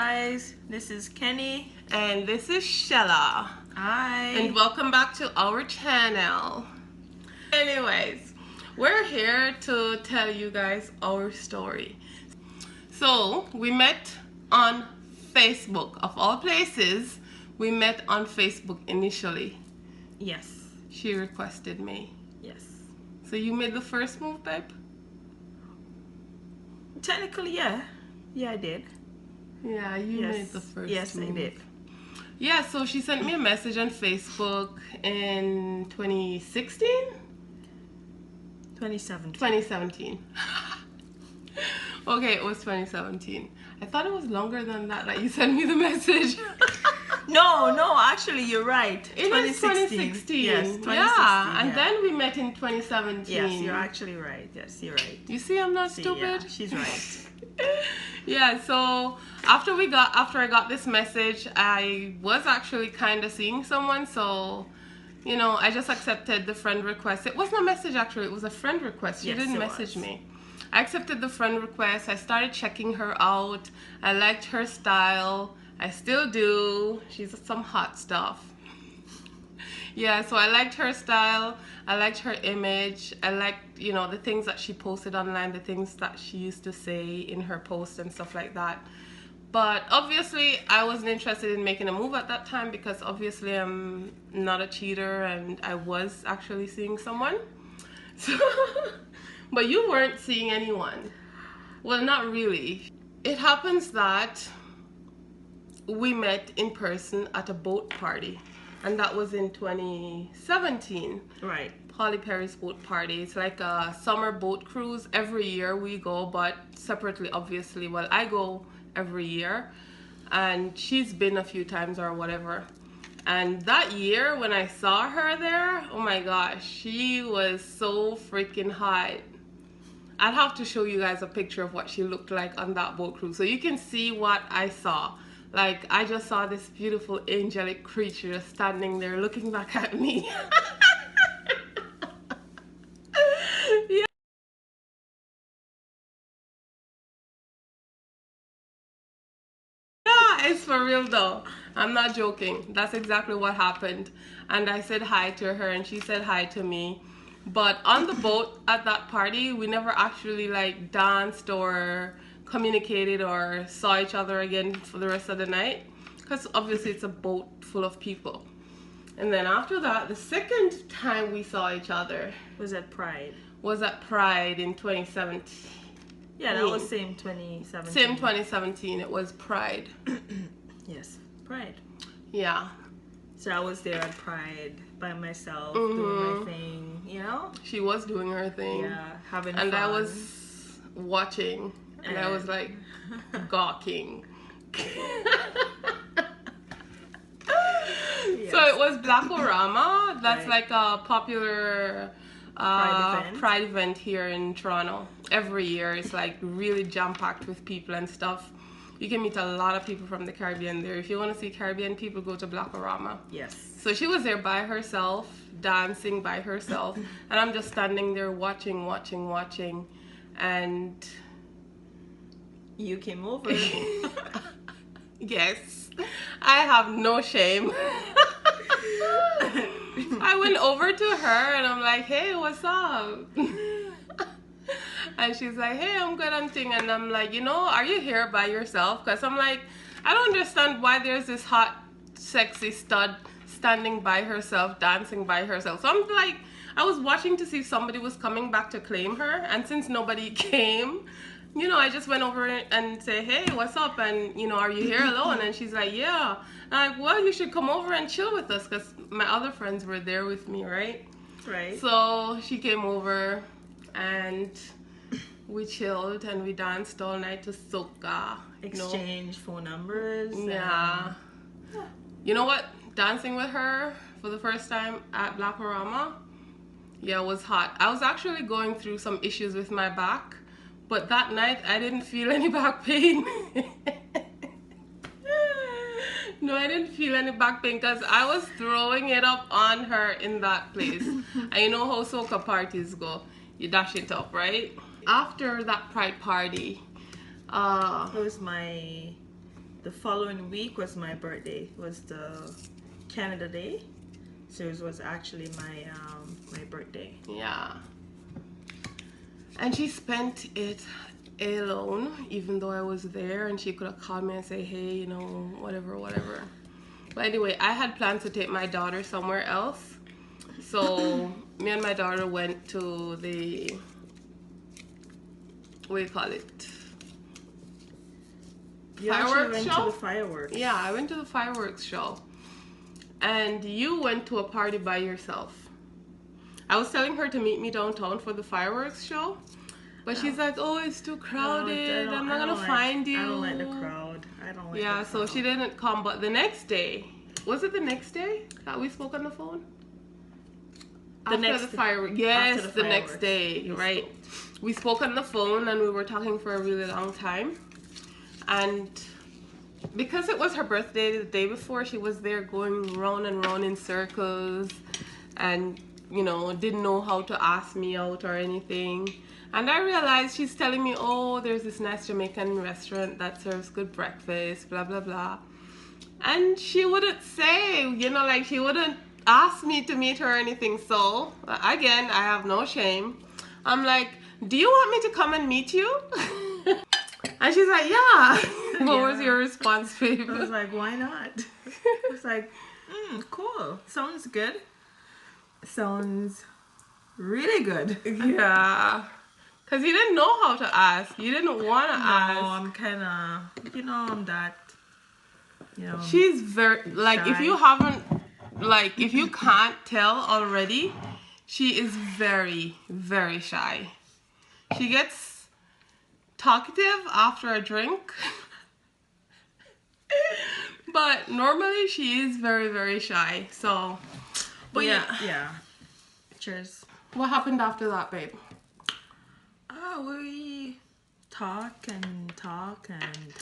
guys, this is Kenny and this is Shella. Hi. And welcome back to our channel. Anyways, we're here to tell you guys our story. So we met on Facebook. Of all places, we met on Facebook initially. Yes. She requested me. Yes. So you made the first move, babe? Technically, yeah. Yeah, I did. Yeah, you made the first move. I did. Yeah, so she sent me a message on Facebook in 2016? 2017. 2017. Okay, it was 2017. I thought it was longer than that you sent me the message. No, actually, you're right. It was 2016. Yes, 2016. Yeah, and then we met in 2017. Yes, you're actually right. Yes, you're right. You see, I'm not stupid. Yeah, she's right. Yeah, so after I got this message, I was actually kind of seeing someone, so you know, I just accepted the friend request. It wasn't a message actually, it was a friend request. She didn't message me. I accepted the friend request. I started checking her out. I liked her style. I still do. She's some hot stuff. Yeah, so I liked her style. I liked her image. I liked, you know, the things that she posted online, the things that she used to say in her posts and stuff like that. But obviously, I wasn't interested in making a move at that time because obviously I'm not a cheater and I was actually seeing someone. So, but you weren't seeing anyone. Well, not really. It happens that we met in person at a boat party. And that was in 2017. Right. Holly Perry's boat party. It's like a summer boat cruise. Every year we go, but separately, obviously. Well, I go every year. And she's been a few times or whatever. And that year when I saw her there, oh my gosh, she was so freaking hot. I'd have to show you guys a picture of what she looked like on that boat cruise. So you can see what I saw. Like, I just saw this beautiful angelic creature just standing there looking back at me. Yeah. Yeah, it's for real though. I'm not joking. That's exactly what happened. And I said hi to her and she said hi to me. But on the boat at that party, we never actually like danced or communicated or saw each other again for the rest of the night. Because obviously it's a boat full of people. And then after that, the second time we saw each other was at Pride. Was at Pride in 2017. Yeah, that was same 2017. Same 2017, it was Pride. Yes, Pride. Yeah. So I was there at Pride by myself, doing my thing, you know? She was doing her thing. Yeah, having fun. And I was watching, and I was like gawking. So it was Blackorama. That's like a popular Pride event here in Toronto. Every year it's like really jam-packed with people and stuff. You can meet a lot of people from the Caribbean there. If you want to see Caribbean people, go to Blackorama. Yes. So she was there by herself, dancing by herself, and I'm just standing there watching, and you came over. Yes, I have no shame. I went over to her and I'm like, hey, what's up? And she's like, hey, I'm good, I'm thing. And I'm like, you know, are you here by yourself? Because I'm like, I don't understand why there's this hot, sexy stud standing by herself, dancing by herself. So I'm like, I was watching to see if somebody was coming back to claim her. And since nobody came, you know, I just went over and say, hey, what's up? And, you know, are you here alone? And she's like, yeah. And I'm like, well, you should come over and chill with us because my other friends were there with me, right? Right. So she came over and we chilled and we danced all night to soca. Exchange phone numbers. Yeah. You know what? Dancing with her for the first time at Blackorama, yeah, it was hot. I was actually going through some issues with my back, but that night I didn't feel any back pain. No, I didn't feel any back pain because I was throwing it up on her in that place. And you know how soca parties go. You dash it up, right? After that Pride party, it was my the following week was my birthday. Was the Canada Day. So it was actually my birthday. Yeah. And she spent it alone, even though I was there, and she could have called me and say, hey, you know, whatever. But anyway, I had plans to take my daughter somewhere else. So me and my daughter went to the, what do you call it? You actually went to the fireworks. Yeah, I went to the fireworks show. And you went to a party by yourself. I was telling her to meet me downtown for the fireworks show. But she's like, oh, it's too crowded. I'm not going to find you. I don't like the crowd. I don't like the crowd. So she didn't come. But the next day, was it the next day that we spoke on the phone? After the fireworks. Yes, the next day, right. We spoke on the phone and we were talking for a really long time. And because it was her birthday the day before, she was there going round and round in circles and, you know, didn't know how to ask me out or anything. And I realized she's telling me, oh, there's this nice Jamaican restaurant that serves good breakfast, blah, blah, blah. And she wouldn't say, you know, like she wouldn't ask me to meet her or anything. So, again, I have no shame. I'm like, do you want me to come and meet you? And she's like, yeah. What was your response, babe? I was like, why not? I was like, cool. Sounds good. Sounds really good. Yeah. Because you didn't know how to ask. You didn't want to ask. No, I'm kind of, you know, I'm that, you know. She's very, like, shy. if you haven't, like, if you can't tell already, she is very, very shy. She gets talkative after a drink. But normally she is very, very shy. So, but yeah. Cheers. What happened after that, babe? We talk and talk.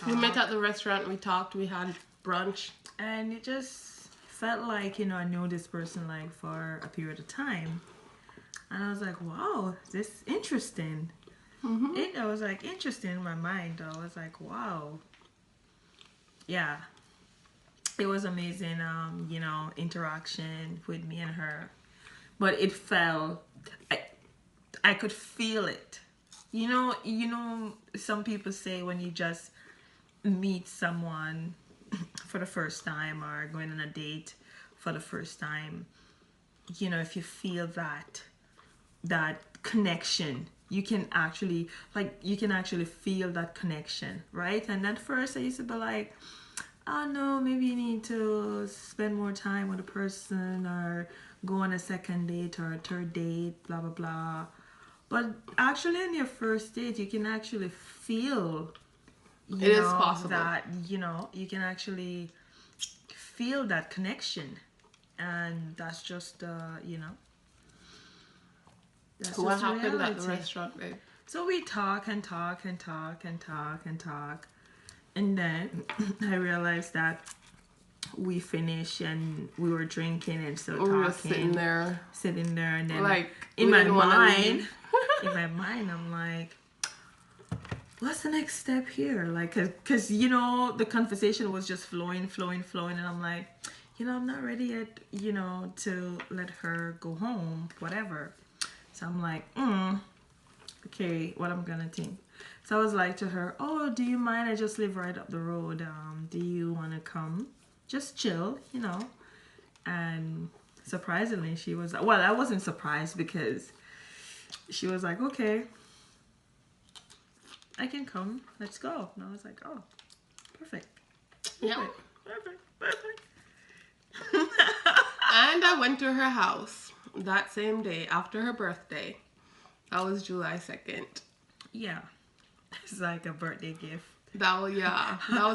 We met at the restaurant, we talked, we had brunch. And it just felt like, you know, I knew this person like for a period of time. And I was like, wow, this is interesting. I was like, interesting in my mind. I was like, wow. Yeah. It was amazing, you know, interaction with me and her. But it felt, I could feel it. You know, some people say when you just meet someone for the first time or going on a date for the first time, you know, if you feel that connection, you can actually feel that connection, right? And at first I used to be like, oh no, maybe you need to spend more time with a person or go on a second date or a third date, blah blah blah. But actually in your first date you can actually feel it is possible that, you know, you can actually feel that connection. And that's just you know, that's what just happened reality. at the restaurant, babe? So we talk and talk and talk and talk and talk. And then I realized that we finished and we were drinking and still talking. We were sitting there, and then like in my mind, I'm like, what's the next step here? Like, cause you know, the conversation was just flowing, and I'm like, you know, I'm not ready yet, you know, to let her go home, whatever. So I'm like, okay, what I'm gonna think. So I was like to her, oh, do you mind? I just live right up the road. Do you want to come? Just chill, you know. And surprisingly, she was, well, I wasn't surprised because she was like, okay, I can come. Let's go. And I was like, oh, perfect. Yeah. Perfect. And I went to her house that same day after her birthday. That was July 2nd. Yeah. It's like a birthday gift. That was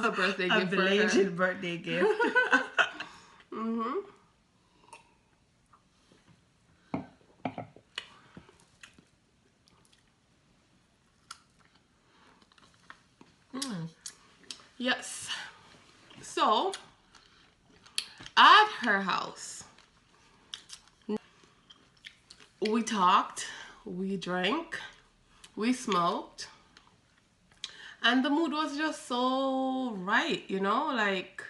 a birthday gift for her. A belated birthday gift. Yes. So, at her house, we talked, we drank, we smoked, And the mood was just so right, you know, like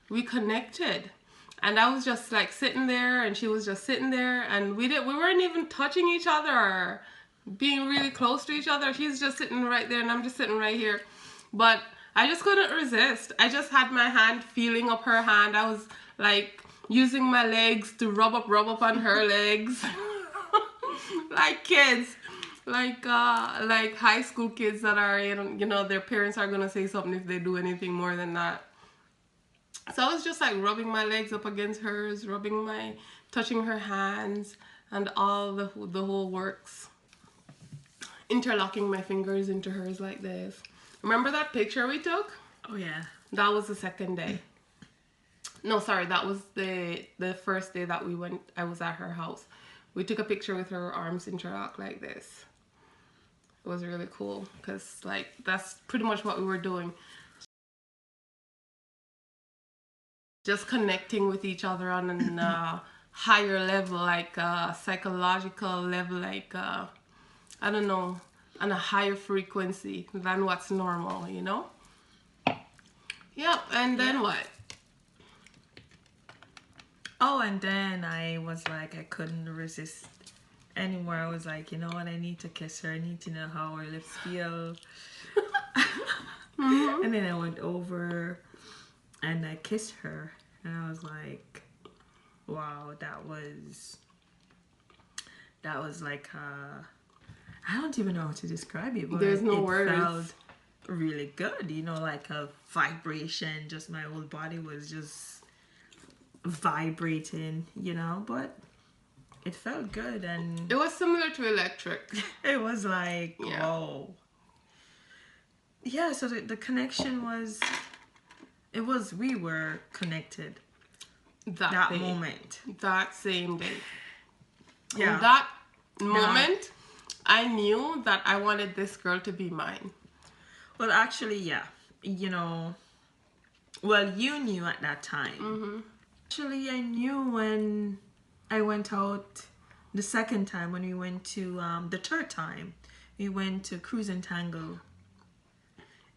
we connected. And I was just like sitting there and she was just sitting there and we weren't even touching each other or being really close to each other. She's just sitting right there and I'm just sitting right here. But I just couldn't resist. I just had my hand feeling up her hand. I was like using my legs to rub up on her legs. Like kids. Like high school kids that are, you know, their parents are gonna say something if they do anything more than that. So I was just like rubbing my legs up against hers, touching her hands and all the whole works. Interlocking my fingers into hers like this. Remember that picture we took? Oh yeah. That was the second day. No, sorry, that was the first day that we went. I was at her house. We took a picture with her arms interlocked like this. It was really cool because like that's pretty much what we were doing. Just connecting with each other on a higher level, like psychological level, like I don't know, on a higher frequency than what's normal, you know? Yep, and then what? Oh, and then I was like, I couldn't resist anymore. I was like, you know what? I need to kiss her. I need to know how her lips feel. And then I went over and I kissed her. And I was like, wow, that was like, I don't even know how to describe it. But There's no it words. felt really good, you know, like a vibration. Just my whole body was just vibrating, you know, but it felt good. And it was similar to electric. It was like, yeah. Whoa. Yeah, so the connection was, we were connected that day. moment. That same day. Yeah. And that moment, I knew that I wanted this girl to be mine. Well, actually, yeah. You know, well, you knew at that time. Actually, I knew when I went out the second time, when we went to, the third time, we went to Cruise and Tango.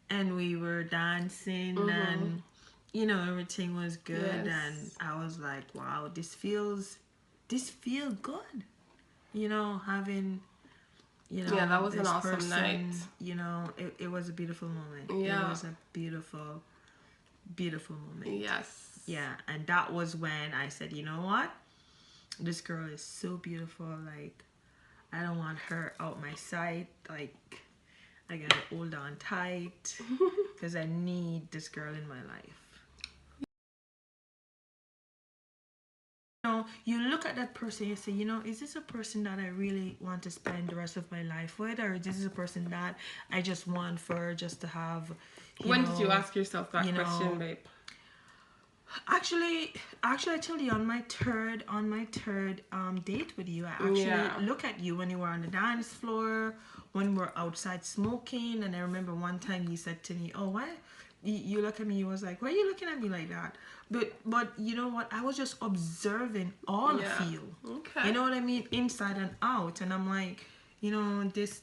And we were dancing and, you know, everything was good. Yes. And I was like, wow, this feels good. You know, having, you know, yeah, that was an awesome person, night. You know, it was a beautiful moment. Yeah. It was a beautiful, beautiful moment. Yes. Yeah, and that was when I said, you know what? This girl is so beautiful. Like, I don't want her out my sight. Like, I gotta hold on tight because I need this girl in my life. You know, you look at that person, you say, you know, is this a person that I really want to spend the rest of my life with, or is this a person that I just want for just to have? When did you ask yourself that question, babe? Actually, I told you on my third date with you. I actually look at you when you were on the dance floor, when we were outside smoking, and I remember one time you said to me, "Oh, why?" You look at me. You was like, "Why are you looking at me like that?" But you know what? I was just observing all of you. Okay. You know what I mean, inside and out, and I'm like, you know, this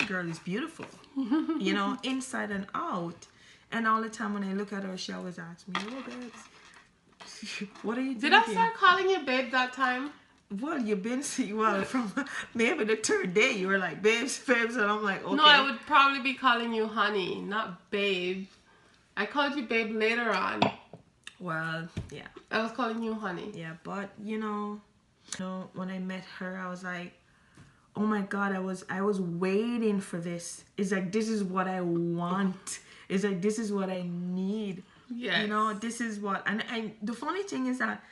girl is beautiful. You know, inside and out. And all the time when I look at her, she always asks me, "Oh, babes, what are you doing?" Did I start calling you babe that time? Well, you've been from maybe the third day you were like, babes, and I'm like, okay. No, I would probably be calling you honey, not babe. I called you babe later on. Well, yeah. I was calling you honey. Yeah, but you know, when I met her, I was like, oh my God, I was waiting for this. It's like, this is what I want. It's like, this is what I need. Yes. You know, this is what, and the funny thing is that,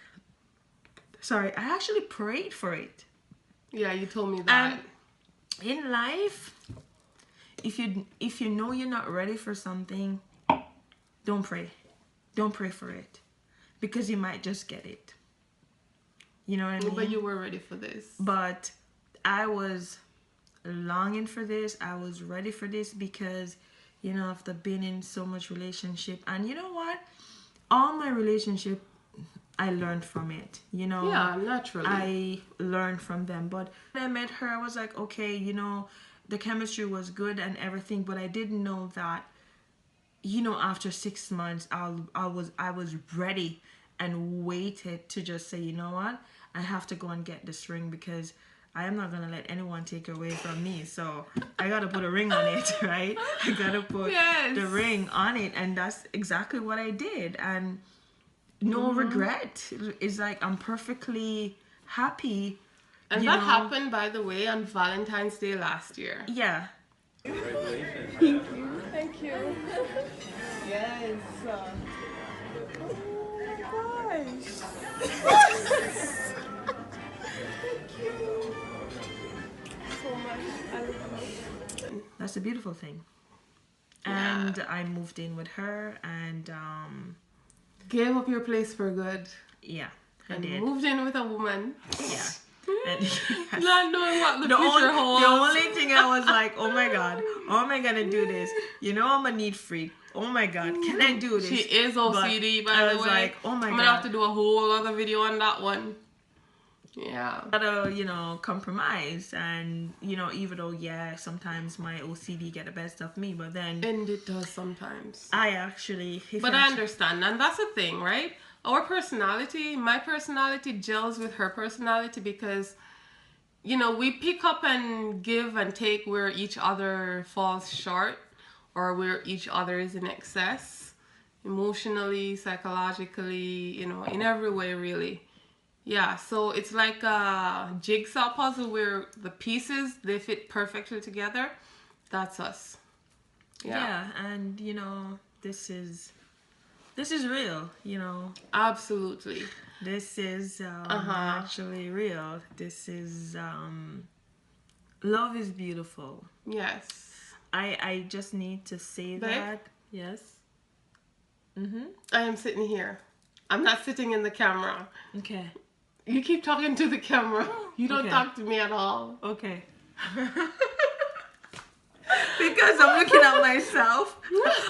sorry, I actually prayed for it. Yeah, you told me that. In life, if you know you're not ready for something, don't pray. Don't pray for it. Because you might just get it. You know what I mean? But you were ready for this. But I was longing for this. I was ready for this because, you know, after being in so much relationship, and you know what? All my relationship, I learned from it, you know. Yeah, naturally. I learned from them. But when I met her, I was like, okay, you know, the chemistry was good and everything, but I didn't know that, you know, after 6 months, I was ready and waited to just say, you know what, I have to go and get this ring because I am not gonna let anyone take it away from me. So I gotta put a ring on it, right? I gotta put the ring on it, and that's exactly what I did. And no regret. It's like I'm perfectly happy. And that happened, by the way, on Valentine's Day last year. Yeah. Congratulations. Thank you. Thank you. Yes. Oh my gosh. So much. I love you. That's a beautiful thing. Yeah. And I moved in with her and gave up your place for good. Yeah, I and did. Moved in with a woman. Yeah. And yes. Not knowing what the future holds. The only thing I was like, oh my God, how am I gonna do this? You know, I'm a neat freak. Oh my God, can I do this? She is OCD, by the way. Like, oh my God. I'm gonna have to do a whole other video on that one. Yeah. Gotta, you know, compromise. And, you know, even though, yeah, sometimes my OCD get the best of me, but then... And it does sometimes. I actually... But I understand. And that's the thing, right? Our personality, my personality gels with her personality because, you know, we pick up and give and take where each other falls short or where each other is in excess. Emotionally, psychologically, you know, in every way, really. Yeah, so it's like a jigsaw puzzle where the pieces, they fit perfectly together. That's us. Yeah, and, you know, this is real, you know. Absolutely. This is actually real. This is, love is beautiful. Yes. I just need to say that. Yes. I am sitting here. I'm not sitting in the camera. Okay. You keep talking to the camera. You don't talk to me at all. Okay. Because I'm looking at myself.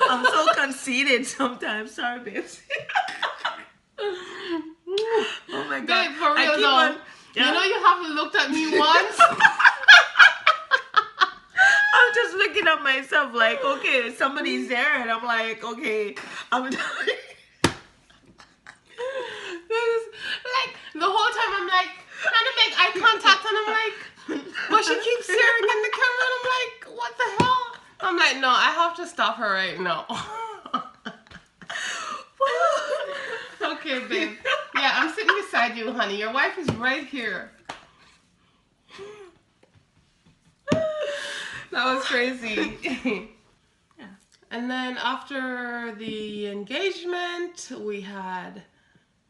I'm so conceited sometimes. Sorry, babes. Oh my God. Babe, for real though. You know you haven't looked at me once. I'm just looking at myself like, okay, somebody's there, and I'm like, okay, I'm done. Like the whole time I'm like trying to make eye contact, and I'm like, but she keeps staring in the camera, and I'm like, what the hell? I'm like, no, I have to stop her right now. Okay, babe. Yeah, I'm sitting beside you, honey. Your wife is right here. That was crazy. Yeah. And then after the engagement, we had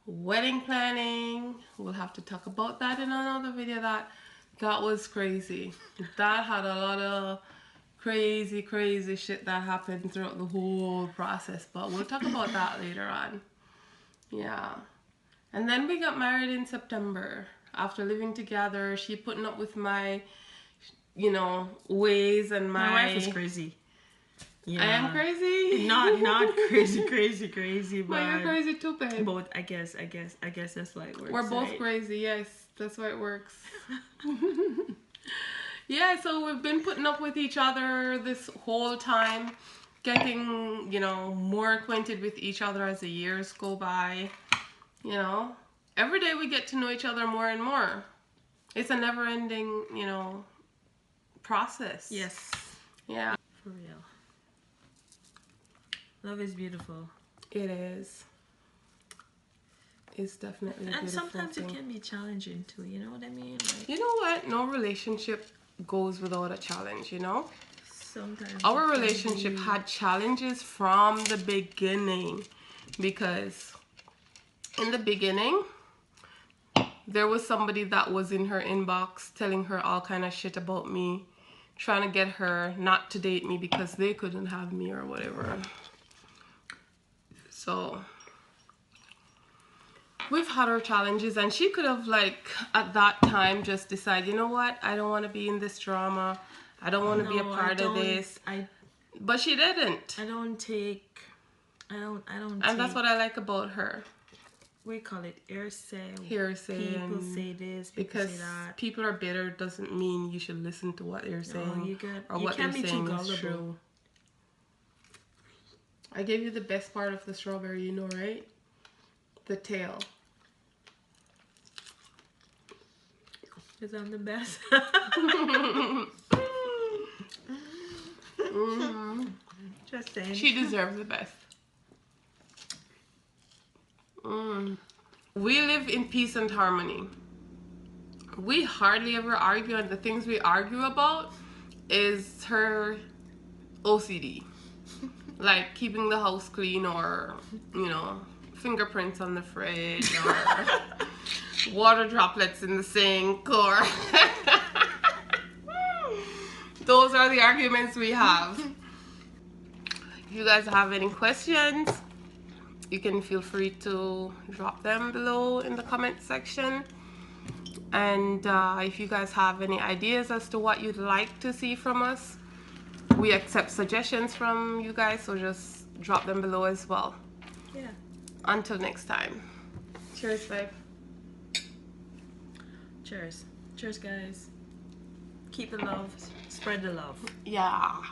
wedding planning. We'll have to talk about that in another video. That was crazy. That had a lot of crazy shit that happened throughout the whole process, but we'll talk about that later on. Yeah. And then we got married in September. After living together, she putting up with my, you know, ways, and my wife is crazy. Yeah. I am crazy? Not crazy, but you're crazy too, babe. Both, I guess that's why it works. We're both crazy, yes. That's why it works. Yeah, so we've been putting up with each other this whole time, getting, you know, more acquainted with each other as the years go by. You know, every day we get to know each other more and more. It's a never-ending, you know, process. Yes. Yeah. For real. Love is beautiful. It is. It's definitely a beautiful sometimes thing. it can be challenging too, you know what I mean? Like, you know what? No relationship goes without a challenge, you know? Sometimes our relationship had challenges from the beginning, because in the beginning there was somebody that was in her inbox telling her all kind of shit about me, trying to get her not to date me because they couldn't have me or whatever. So we've had our challenges, and she could have, like, at that time just decided, you know what, I don't want to be in this drama. I don't want to be a part of this. But she didn't. I don't And that's what I like about her. we call it hearsay. Hearsay. People say this, people because say that. people are bitter doesn't mean you should listen to what they're saying or you what they're can't be saying too is gullible. true. I gave you the best part of the strawberry, you know, right? The tail. Because I'm the best. Just saying. She deserves the best. We live in peace and harmony. We hardly ever argue, and the things we argue about is her OCD. Like keeping the house clean, or, you know, fingerprints on the fridge, or water droplets in the sink, or... Those are the arguments we have. If you guys have any questions, you can feel free to drop them below in the comment section. And if you guys have any ideas as to what you'd like to see from us, we accept suggestions from you guys, so just drop them below as well. Yeah. Until next time. Cheers, babe. Cheers. Cheers, guys. Keep the love. Spread the love. Yeah.